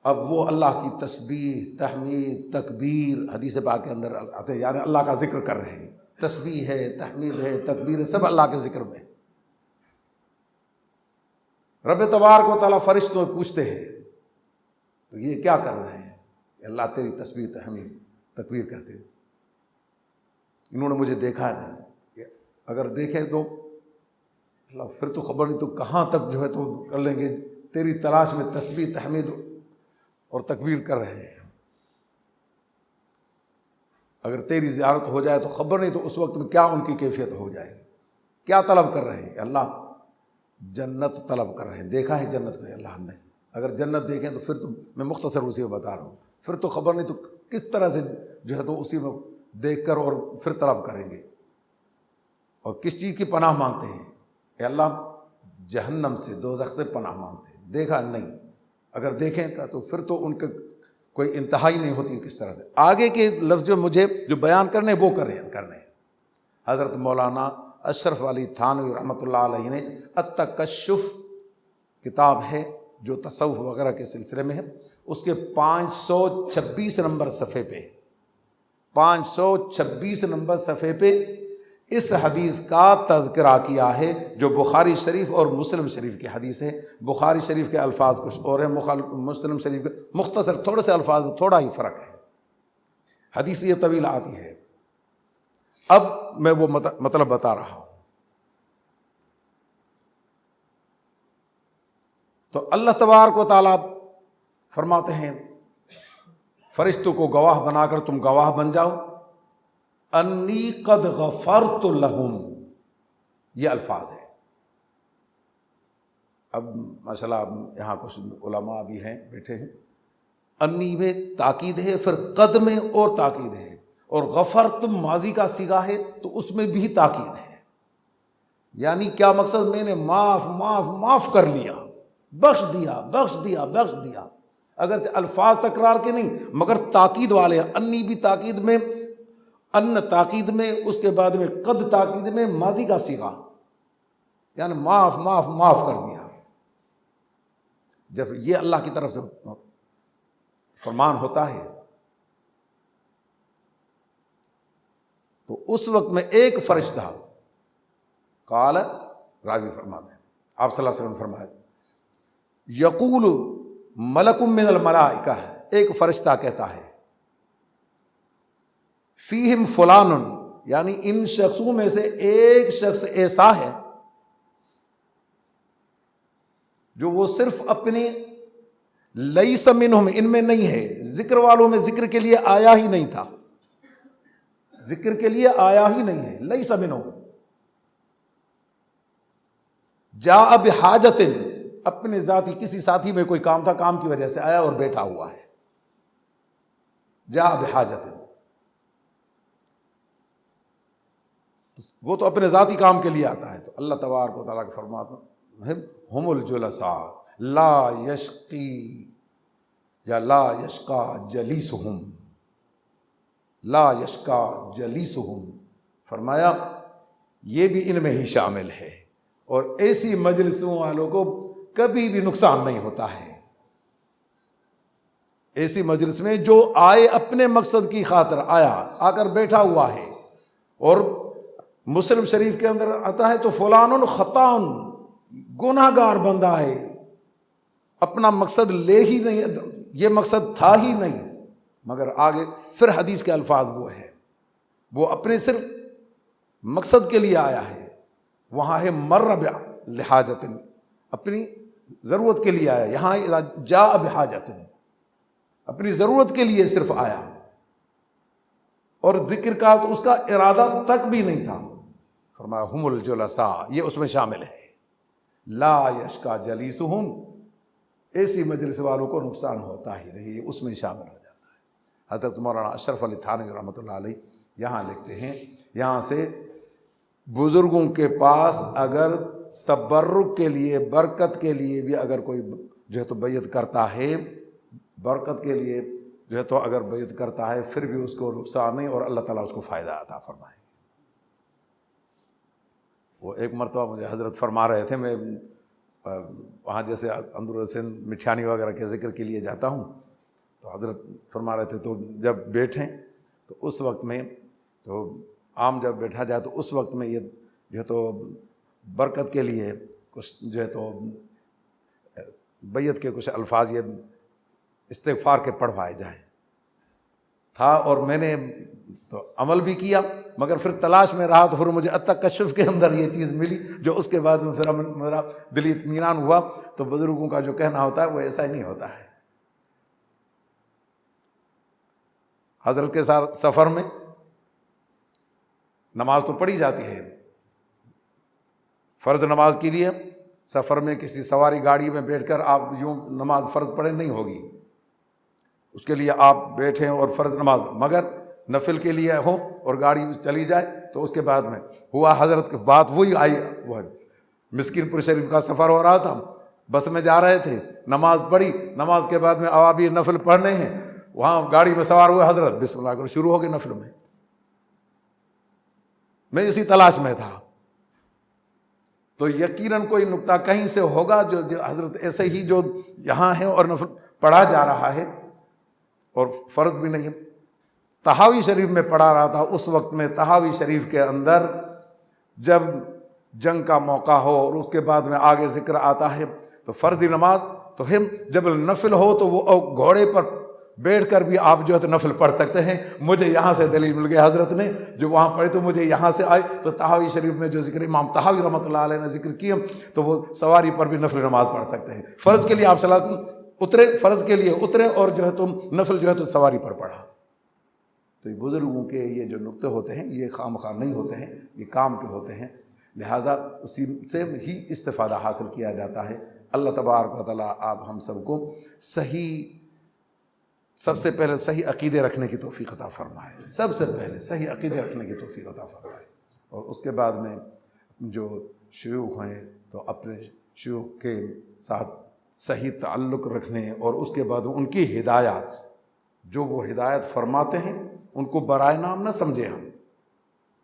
اب وہ اللہ کی تسبیح، تحمید، تکبیر حدیث پاک کے اندر آتے ہیں، یعنی اللہ کا ذکر کر رہے ہیں، تسبیح ہے، تحمید ہے، تکبیر ہے، سب اللہ کے ذکر میں۔ رب تبارک و تعالیٰ فرشتوں سے پوچھتے ہیں تو یہ کیا کر رہے ہیں؟ اللہ تیری تسبیح، تحمید، تکبیر کرتے ہیں۔ انہوں نے مجھے دیکھا نہیں، اگر دیکھیں تو اللہ پھر تو خبر نہیں تو کہاں تک جو ہے تو کر لیں گے، تیری تلاش میں تسبیح، تحمید اور تکبیر کر رہے ہیں۔ اگر تیری زیارت ہو جائے تو خبر نہیں تو اس وقت میں کیا ان کی کیفیت ہو جائے گی۔ کیا طلب کر رہے ہیں؟ اللہ جنت طلب کر رہے ہیں۔ دیکھا ہے جنت میں؟ اللہ نہیں۔ اگر جنت دیکھیں تو پھر تو میں مختصر اسی میں بتا رہا ہوں، پھر تو خبر نہیں تو کس طرح سے جو ہے تو اسی میں دیکھ کر اور پھر طلب کریں گے، اور کس چیز کی پناہ مانگتے ہیں؟ اے اللہ جہنم سے، دوزخ سے پناہ مانگتے ہیں۔ دیکھا نہیں، اگر دیکھیں تو پھر تو ان کا کوئی انتہائی نہیں ہوتی کس طرح سے۔ آگے کے لفظ جو مجھے جو بیان کرنے وہ کرنے ہیں۔ حضرت مولانا اشرف علی تھانوی رحمۃ اللہ علیہ نے التکشف کتاب ہے جو تصوف وغیرہ کے سلسلے میں ہے، اس کے 526 نمبر صفحے پہ 526 نمبر صفحے پہ اس حدیث کا تذکرہ کیا ہے، جو بخاری شریف اور مسلم شریف کی حدیث ہے۔ بخاری شریف کے الفاظ کچھ اور ہیں، مسلم شریف کے مختصر تھوڑے سے الفاظ میں تھوڑا ہی فرق ہے، حدیث یہ طویل آتی ہے۔ اب میں وہ مطلب بتا رہا ہوں۔ تو اللہ تبارک و تعالیٰ فرماتے ہیں فرشتوں کو گواہ بنا کر تم گواہ بن جاؤ، انی قد غفرت لہم، یہ الفاظ ہیں۔ اب ماشاءاللہ یہاں کچھ علماء بھی ہیں بیٹھے ہیں، انی میں تاکید ہے، پھر قد میں اور تاکید ہے، اور غفرت ماضی کا صیغہ ہے تو اس میں بھی تاکید ہے۔ یعنی کیا مقصد؟ میں نے معاف معاف معاف کر لیا، بخش دیا بخش دیا بخش دیا۔ اگر الفاظ تکرار کے نہیں مگر تاکید والے ہیں، انی بھی تاکید میں، ان تاکید میں، اس کے بعد میں قد تاکید میں، ماضی کا صیغہ، یعنی معاف معاف معاف کر دیا۔ جب یہ اللہ کی طرف سے فرمان ہوتا ہے تو اس وقت میں ایک فرشتہ، قال راوی فرماتے ہیں آپ صلی اللہ علیہ وسلم فرمائے، یقول ملک من الملائکہ، ایک فرشتہ کہتا ہے، فیہم فلان، یعنی ان شخصوں میں سے ایک شخص ایسا ہے جو وہ صرف اپنی لیس منہم، ان میں نہیں ہے، ذکر والوں میں ذکر کے لیے آیا ہی نہیں تھا، ذکر کے لیے آیا ہی نہیں ہے، لیس منہم، جاء بحاجت، اپنے ذاتی کسی ساتھی میں کوئی کام تھا، کام کی وجہ سے آیا اور بیٹھا ہوا ہے، جاء بحاجت، وہ تو اپنے ذاتی کام کے لیے آتا ہے۔ تو اللہ تبارک و تعالیٰ کا فرماتا ہے ہم الجلساء لا یشقی یا لا یشقا جلیسہم، لا یشقا جلیسہم، فرمایا یہ بھی ان میں ہی شامل ہے، اور ایسی مجلسوں والوں کو کبھی بھی نقصان نہیں ہوتا ہے۔ ایسی مجلس میں جو آئے اپنے مقصد کی خاطر آیا، آ کر بیٹھا ہوا ہے، اور مسلم شریف کے اندر آتا ہے تو فلان خطان، گناہ گار بندہ ہے، اپنا مقصد لے ہی نہیں، یہ مقصد تھا ہی نہیں، مگر آگے پھر حدیث کے الفاظ وہ ہے، وہ اپنے صرف مقصد کے لیے آیا ہے، وہاں ہے مر لحاجت، اپنی ضرورت کے لیے آیا، یہاں جاء بحاجت، اپنی ضرورت کے لیے صرف آیا، اور ذکر کا تو اس کا ارادہ تک بھی نہیں تھا۔ فرمایا ہم الجلساء، یہ اس میں شامل ہے، لا یشقا جلیسہم، ایسی مجلس والوں کو نقصان ہوتا ہی نہیں، یہ اس میں شامل ہو جاتا ہے۔ حضرت مولانا اشرف علی تھانوی رحمۃ اللہ علیہ یہاں لکھتے ہیں، یہاں سے بزرگوں کے پاس اگر تبرک کے لیے، برکت کے لیے بھی اگر کوئی جو ہے تو بیعت کرتا ہے، برکت کے لیے جو ہے تو اگر بیعت کرتا ہے، پھر بھی اس کو نقصان نہیں، اور اللہ تعالیٰ اس کو فائدہ عطا فرمائے۔ وہ ایک مرتبہ مجھے حضرت فرما رہے تھے، میں وہاں جیسے اندر سندھ مٹھیانی وغیرہ کے ذکر کے لیے جاتا ہوں، تو حضرت فرما رہے تھے تو جب بیٹھیں تو اس وقت میں تو عام جب بیٹھا جائے تو اس وقت میں یہ جو ہے تو برکت کے لیے کچھ جو ہے تو بیعت کے کچھ الفاظ یہ استغفار کے پڑھوائے جائیں تھا، اور میں نے تو عمل بھی کیا، مگر پھر تلاش میں رہا تو پھر مجھے التکشف کے اندر یہ چیز ملی، جو اس کے بعد میں پھر میرا دلی اطمینان ہوا۔ تو بزرگوں کا جو کہنا ہوتا ہے وہ ایسا ہی نہیں ہوتا ہے۔ حضرت کے ساتھ سفر میں نماز تو پڑھی جاتی ہے، فرض نماز کے لیے سفر میں کسی سواری گاڑی میں بیٹھ کر آپ یوں نماز فرض پڑھیں نہیں ہوگی، اس کے لیے آپ بیٹھیں اور فرض نماز، مگر نفل کے لیے ہو اور گاڑی چلی جائے تو اس کے بعد میں ہوا حضرت کی بات وہی آئی، وہ ہے مسکین پور شریف کا سفر ہو رہا تھا، بس میں جا رہے تھے، نماز پڑھی، نماز کے بعد میں اوابیر نفل پڑھنے ہیں، وہاں گاڑی میں سوار ہوئے حضرت بسم اللہ کرو، شروع ہو گئے نفل میں اسی تلاش میں تھا۔ تو یقیناً کوئی نقطہ کہیں سے ہوگا جو حضرت ایسے ہی جو یہاں ہے اور نفل پڑھا جا رہا ہے اور فرض بھی نہیں، تحاوی شریف میں پڑھا رہا تھا، اس وقت میں تحاوی شریف کے اندر جب جنگ کا موقع ہو اور اس کے بعد میں آگے ذکر آتا ہے تو فرضی نماز تو ہم جب نفل ہو تو وہ گھوڑے پر بیٹھ کر بھی آپ جو ہے تو نفل پڑھ سکتے ہیں. مجھے یہاں سے دلیل مل گئی حضرت نے جو وہاں پڑھے تو مجھے یہاں سے آئے. تو طحاوی شریف میں جو ذکر امام طحاوی رحمۃ اللہ علیہ نے ذکر کیا تو وہ سواری پر بھی نفل نماز پڑھ سکتے ہیں. فرض کے لیے آپ صلی اللہ علیہ وسلم اترے، فرض کے لیے اترے اور جو ہے تم نفل جو ہے تو سواری پر پڑھا. تو یہ بزرگوں کے یہ جو نقطے ہوتے ہیں یہ خام خواہ نہیں ہوتے ہیں، یہ کام کے ہوتے ہیں، لہٰذا اسی سے ہی استفادہ حاصل کیا جاتا ہے. اللہ تبارک و تعالیٰ آپ ہم سب کو سب سے پہلے صحیح عقیدے رکھنے کی توفیق عطا فرمائے. سب سے پہلے صحیح عقیدے رکھنے کی توفیق عطا فرمائے، اور اس کے بعد میں جو شیوخ ہیں تو اپنے شیوخ کے ساتھ صحیح تعلق رکھنے، اور اس کے بعد ان کی ہدایات جو وہ ہدایت فرماتے ہیں ان کو برائے نام نہ سمجھیں، ہم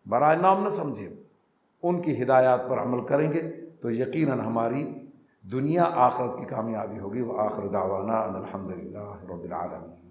برائے نام نہ سمجھیں، ان کی ہدایات پر عمل کریں گے تو یقیناً ہماری دنیا آخرت کی کامیابی ہوگی. وآخر دعوانا ان الحمد للہ رب العالمین.